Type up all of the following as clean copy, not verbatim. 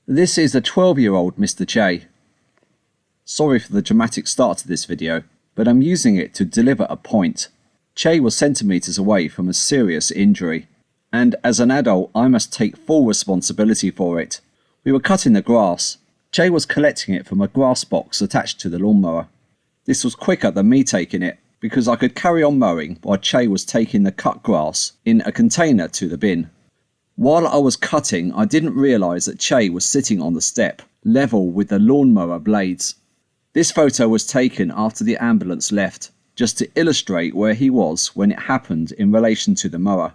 This is a 12-year-old Mr. Che. Sorry for the dramatic start to this video, but I'm using it to deliver a point. Che was centimetres away from a serious injury, and as an adult I must take full responsibility for it. We were cutting the grass. Che was collecting it from a grass box attached to the lawnmower. This was quicker than me taking it, because I could carry on mowing while Che was taking the cut grass in a container to the bin. While I was cutting, I didn't realise that Che was sitting on the step, level with the lawnmower blades. This photo was taken after the ambulance left, just to illustrate where he was when it happened in relation to the mower.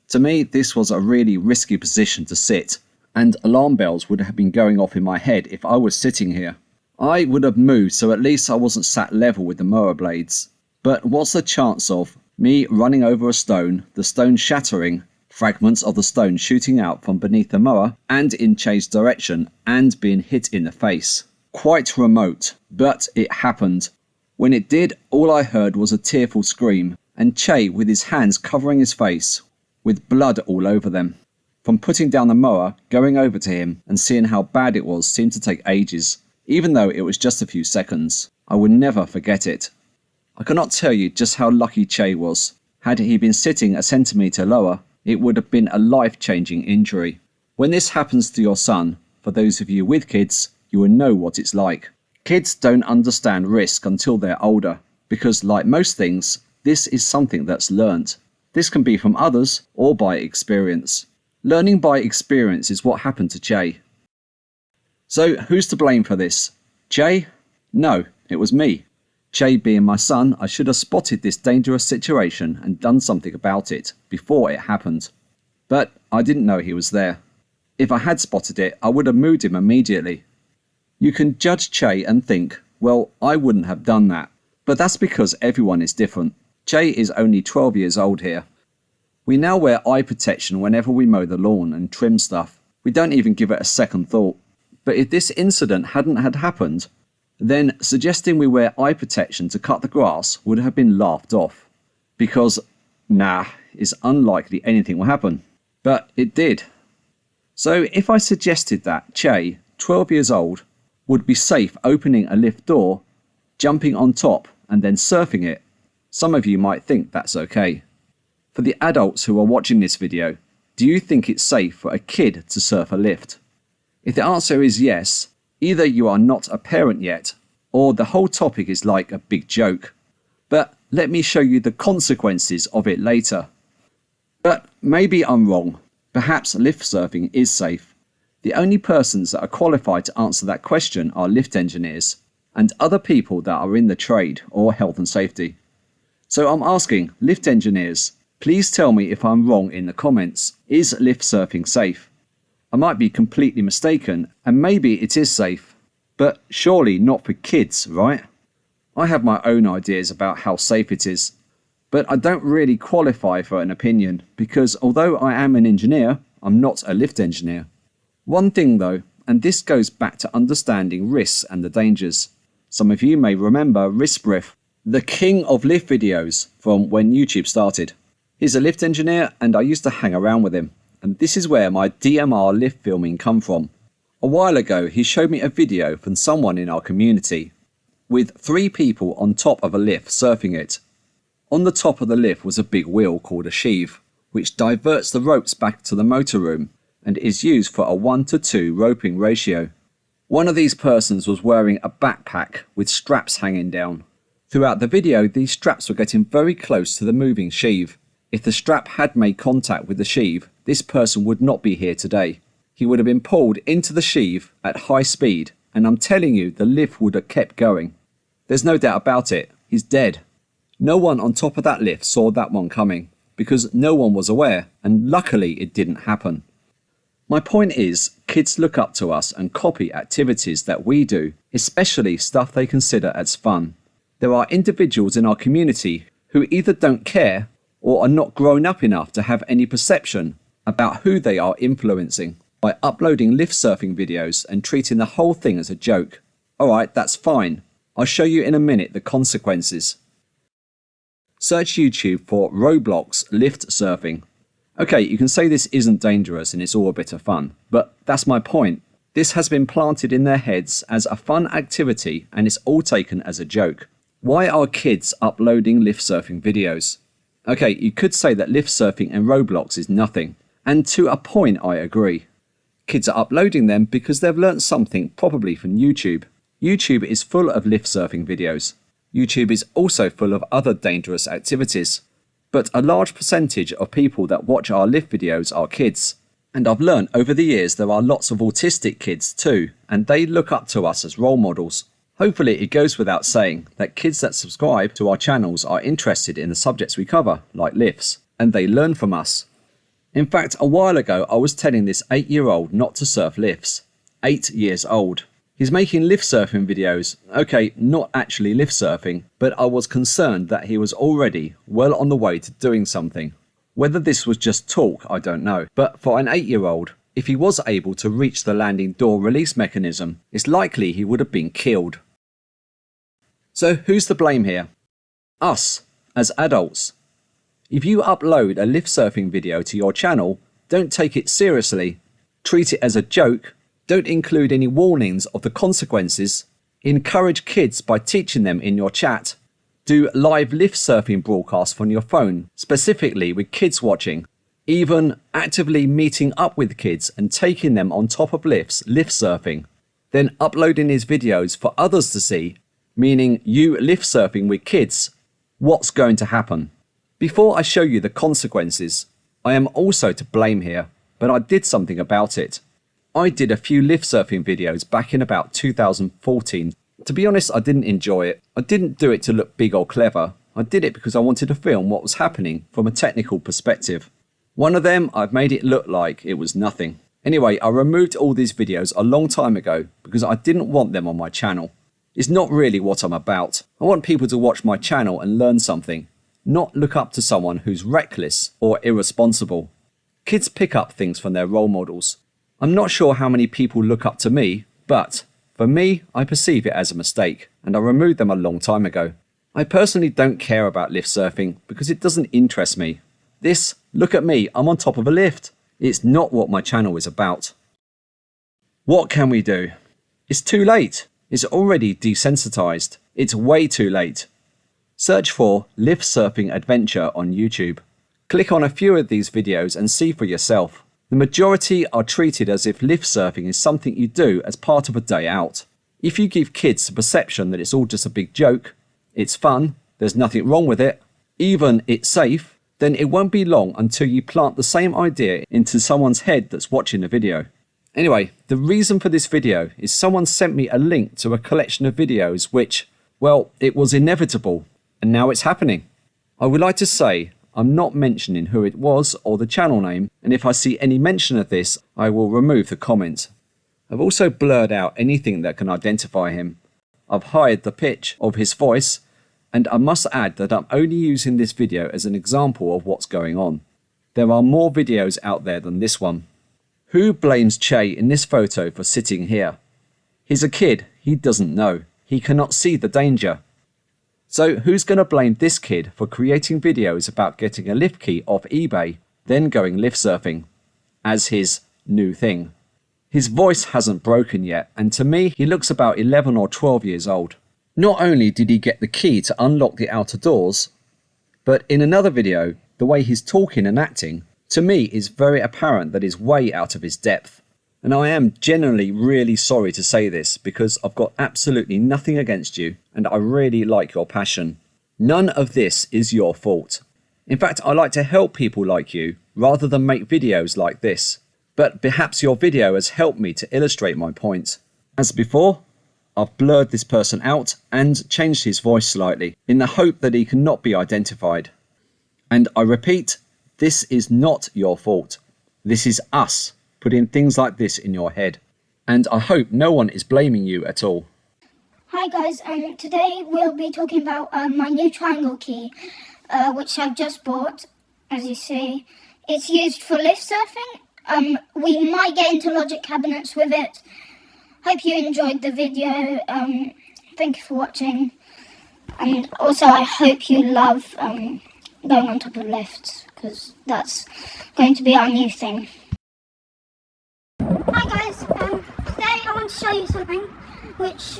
To me, this was a really risky position to sit, and alarm bells would have been going off in my head if I was sitting here. I would have moved so at least I wasn't sat level with the mower blades. But what's the chance of me running over a stone, the stone shattering, fragments of the stone shooting out from beneath the mower and in Che's direction, and being hit in the face? Quite remote, but it happened. When it did, all I heard was a tearful scream, and Che with his hands covering his face, with blood all over them. From putting down the mower, going over to him and seeing how bad it was seemed to take ages, even though it was just a few seconds. I will never forget it. I cannot tell you just how lucky Che was. Had he been sitting a centimetre lower, it would have been a life-changing injury. When this happens to your son, for those of you with kids, you will know what it's like. Kids don't understand risk until they're older, because like most things, this is something that's learnt. This can be from others or by experience. Learning by experience is what happened to Che. So who's to blame for this? Che? No, it was me. Che being my son, I should have spotted this dangerous situation and done something about it before it happened. But I didn't know he was there. If I had spotted it, I would have moved him immediately. You can judge Che and think, well, I wouldn't have done that. But that's because everyone is different. Che is only 12 years old here. We now wear eye protection whenever we mow the lawn and trim stuff. We don't even give it a second thought. But if this incident hadn't had happened, then suggesting we wear eye protection to cut the grass would have been laughed off. Because, it's unlikely anything will happen. But it did. So if I suggested that Che, 12 years old, would be safe opening a lift door, jumping on top and then surfing it, some of you might think that's okay. For the adults who are watching this video, do you think it's safe for a kid to surf a lift? If the answer is yes, either you are not a parent yet, or the whole topic is like a big joke. But let me show you the consequences of it later. But maybe I'm wrong. Perhaps lift surfing is safe. The only persons that are qualified to answer that question are lift engineers, and other people that are in the trade or health and safety. So I'm asking, lift engineers, please tell me if I'm wrong in the comments. Is lift surfing safe? I might be completely mistaken, and maybe it is safe, but surely not for kids, right? I have my own ideas about how safe it is, but I don't really qualify for an opinion, because although I am an engineer, I'm not a lift engineer. One thing though, and this goes back to understanding risks and the dangers. Some of you may remember Risbriff, the king of lift videos from when YouTube started. He's a lift engineer and I used to hang around with him. And this is where my DMR lift filming come from. A while ago he showed me a video from someone in our community with 3 people on top of a lift surfing it. On the top of the lift was a big wheel called a sheave, which diverts the ropes back to the motor room and is used for a 1:2 roping ratio. One of these persons was wearing a backpack with straps hanging down. Throughout the video these straps were getting very close to the moving sheave. If the strap had made contact with the sheave, this person would not be here today. He would have been pulled into the sheave at high speed, and I'm telling you, the lift would have kept going. There's no doubt about it, he's dead. No one on top of that lift saw that one coming, because no one was aware, and luckily it didn't happen. My point is, kids look up to us and copy activities that we do, especially stuff they consider as fun. There are individuals in our community who either don't care or are not grown up enough to have any perception about who they are influencing by uploading lift surfing videos and treating the whole thing as a joke. Alright, that's fine. I'll show you in a minute the consequences. Search YouTube for Roblox lift surfing. Okay, you can say this isn't dangerous and it's all a bit of fun, but that's my point. This has been planted in their heads as a fun activity and it's all taken as a joke. Why are kids uploading lift surfing videos? Okay, you could say that lift surfing in Roblox is nothing, and to a point I agree. Kids are uploading them because they've learnt something, probably from YouTube. YouTube is full of lift surfing videos. YouTube is also full of other dangerous activities. But a large percentage of people that watch our lift videos are kids. And I've learnt over the years there are lots of autistic kids too, and they look up to us as role models. Hopefully it goes without saying that kids that subscribe to our channels are interested in the subjects we cover, like lifts, and they learn from us. In fact, a while ago I was telling this 8-year-old not to surf lifts. 8 years old. He's making lift surfing videos. Okay, not actually lift surfing, but I was concerned that he was already well on the way to doing something. Whether this was just talk, I don't know. But for an 8-year-old, if he was able to reach the landing door release mechanism, it's likely he would have been killed. So who's to blame here? Us, as adults. If you upload a lift surfing video to your channel, don't take it seriously. Treat it as a joke. Don't include any warnings of the consequences. Encourage kids by teaching them in your chat. Do live lift surfing broadcasts from your phone, specifically with kids watching. Even actively meeting up with kids and taking them on top of lifts, lift surfing. Then uploading these videos for others to see, meaning you lift surfing with kids. What's going to happen? Before I show you the consequences, I am also to blame here, but I did something about it. I did a few lift surfing videos back in about 2014. To be honest, I didn't enjoy it. I didn't do it to look big or clever. I did it because I wanted to film what was happening from a technical perspective. One of them, I've made it look like it was nothing. Anyway, I removed all these videos a long time ago because I didn't want them on my channel. It's not really what I'm about. I want people to watch my channel and learn something, not look up to someone who's reckless or irresponsible. Kids pick up things from their role models. I'm not sure how many people look up to me, but for me, I perceive it as a mistake, and I removed them a long time ago. I personally don't care about lift surfing because it doesn't interest me. This, look at me, I'm on top of a lift. It's not what my channel is about. What can we do? It's too late. It's already desensitized. It's way too late. Search for lift surfing adventure on YouTube. Click on a few of these videos and see for yourself. The majority are treated as if lift surfing is something you do as part of a day out. If you give kids the perception that it's all just a big joke, it's fun, there's nothing wrong with it, even it's safe, then it won't be long until you plant the same idea into someone's head that's watching the video. Anyway, the reason for this video is someone sent me a link to a collection of videos which, well, it was inevitable, and now it's happening. I would like to say I'm not mentioning who it was or the channel name, and if I see any mention of this, I will remove the comment. I've also blurred out anything that can identify him. I've hid the pitch of his voice, and I must add that I'm only using this video as an example of what's going on. There are more videos out there than this one. Who blames Che in this photo for sitting here? He's a kid, he doesn't know. He cannot see the danger. So who's going to blame this kid for creating videos about getting a lift key off eBay, then going lift surfing as his new thing? His voice hasn't broken yet, and to me he looks about 11 or 12 years old. Not only did he get the key to unlock the outer doors, but in another video, the way he's talking and acting, to me is very apparent that he's way out of his depth. And I am genuinely really sorry to say this because I've got absolutely nothing against you and I really like your passion. None of this is your fault. In fact, I like to help people like you rather than make videos like this. But perhaps your video has helped me to illustrate my point. As before, I've blurred this person out and changed his voice slightly in the hope that he cannot be identified. And I repeat, this is not your fault. This is us putting things like this in your head. And I hope no one is blaming you at all. Hi guys, today we'll be talking about my new triangle key, which I've just bought. As you see, it's used for lift surfing. We might get into logic cabinets with it. Hope you enjoyed the video. Thank you for watching. And also I hope you love going on top of lifts, because that's going to be our new thing. Hi guys, today want to show you something which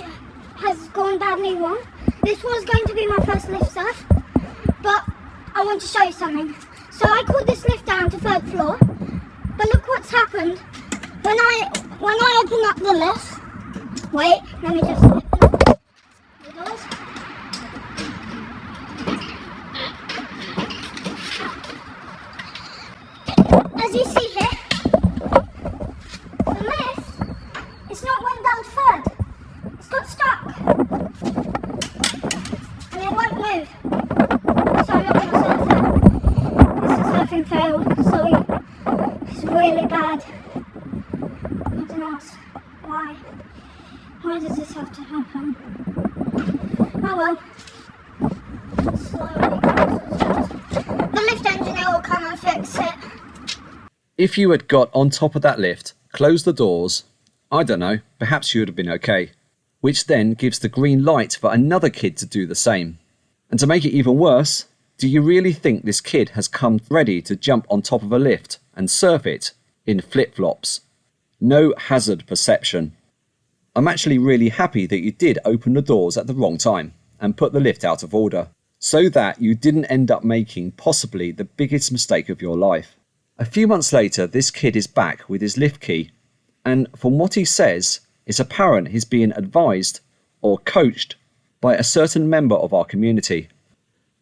has gone badly wrong. This was going to be my first lift surf, but I want to show you something. So I called this lift down to 3rd floor, but look what's happened. When I open up the lift, wait, let me just open the doors. As you see here, the lift, it's not went down 3rd. It's got stuck. And it won't move. So I'm not going to surf it. This is surfing fail. Sorry. It's really bad. I don't know why. Why does this have to happen? Oh well. Slowly. The lift engineer will come and fix it. If you had got on top of that lift, closed the doors, I don't know, perhaps you would have been okay. Which then gives the green light for another kid to do the same. And to make it even worse, do you really think this kid has come ready to jump on top of a lift and surf it in flip-flops? No hazard perception. I'm actually really happy that you did open the doors at the wrong time and put the lift out of order, so that you didn't end up making possibly the biggest mistake of your life. A few months later, this kid is back with his lift key, and from what he says, it's apparent he's being advised or coached by a certain member of our community.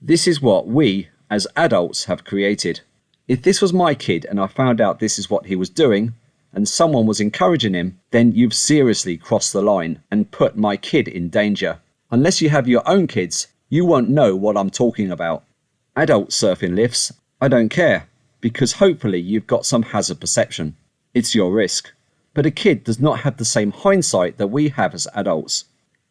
This is what we, as adults, have created. If this was my kid and I found out this is what he was doing, and someone was encouraging him, then you've seriously crossed the line and put my kid in danger. Unless you have your own kids, you won't know what I'm talking about. Adult surfing lifts, I don't care, because hopefully you've got some hazard perception. It's your risk. But a kid does not have the same hindsight that we have as adults.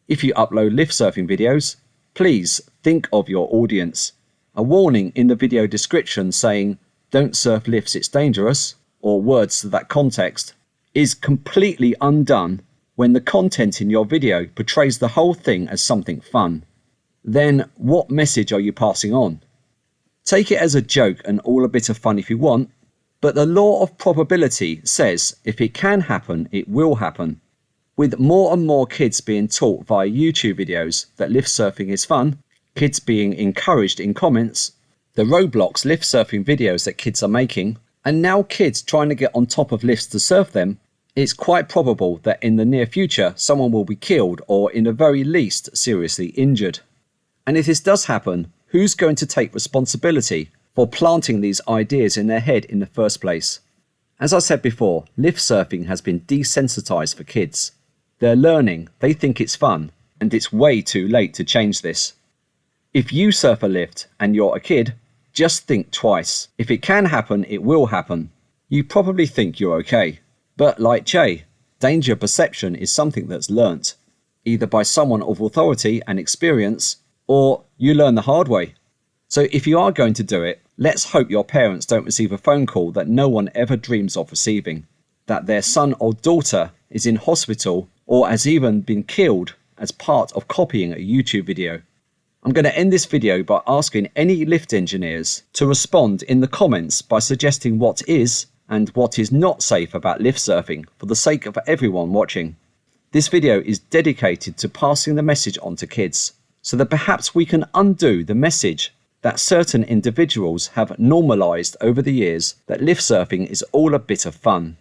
If you upload lift surfing videos, please think of your audience. A warning in the video description saying, "Don't surf lifts, it's dangerous," or words to that context, is completely undone when the content in your video portrays the whole thing as something fun. Then what message are you passing on? Take it as a joke and all a bit of fun if you want, but the law of probability says if it can happen, it will happen. With more and more kids being taught via YouTube videos that lift surfing is fun, kids being encouraged in comments, the Roblox lift surfing videos that kids are making, and now kids trying to get on top of lifts to surf them, it's quite probable that in the near future someone will be killed or in the very least seriously injured. And if this does happen, who's going to take responsibility for planting these ideas in their head in the first place? As I said before, lift surfing has been desensitized for kids. They're learning, they think it's fun, and it's way too late to change this. If you surf a lift and you're a kid, just think twice. If it can happen, it will happen. You probably think you're okay. But like Che, danger perception is something that's learnt, either by someone of authority and experience, or you learn the hard way. So if you are going to do it, let's hope your parents don't receive a phone call that no one ever dreams of receiving, that their son or daughter is in hospital or has even been killed as part of copying a YouTube video. I'm going to end this video by asking any lift engineers to respond in the comments by suggesting what is and what is not safe about lift surfing for the sake of everyone watching. This video is dedicated to passing the message on to kids, so that perhaps we can undo the message that certain individuals have normalised over the years that lift surfing is all a bit of fun.